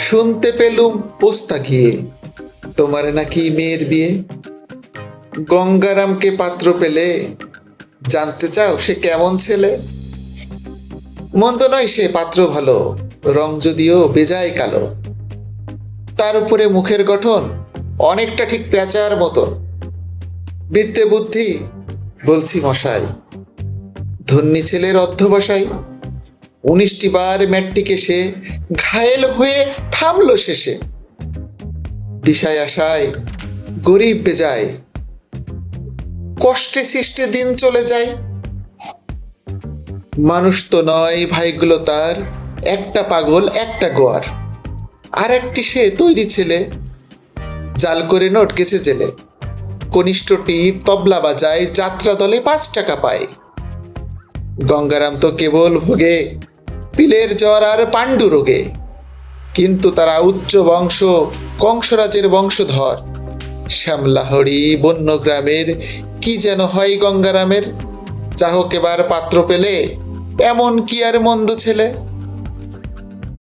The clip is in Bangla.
শুনতে পেলুম পোস্তা গিয়ে তোমার নাকি মেয়ের বিয়ে। গঙ্গারামকে পাত্র পেলে জানতে চাও সে কেমন ছেলে? মন্দ নয় সে পাত্র ভালো, রং যদিও বেজায় কালো। তার উপরে মুখের গঠন অনেকটা ঠিক পেঁচার মতন। বিদ্যে বুদ্ধি বলছি মশাই, ধন্যী ছেলের অধ্যবসায়। 19টি বার ম্যাট্রিকে সে ঘায়েল হয়ে থামলো শেষে। দিশায় আশায় গরিব বেজায়, কষ্টে সৃষ্টে দিন চলে যায়। মানুষ তো নয় ভাইগুলো তার, একটা পাগল একটা গোয়ার। আর একটি সে তৈরি ছেলে, জাল করে নোট গেছে জেলে। কনিষ্ঠ টিপ তবলা বাজায়, যাত্রা দলে 5 টাকা পায়। গঙ্গারাম তো কেবল ভোগে পিলের জ্বর আর পাণ্ডু রোগে। কিন্তু তারা উচ্চ বংশ, কংসরাজের বংশধর। শ্যামলাহরি বন্য গ্রামের কি যেন হয় গঙ্গারামের। চাহক এবার পাত্র পেলে এমন কি আর মন্দ ছেলে।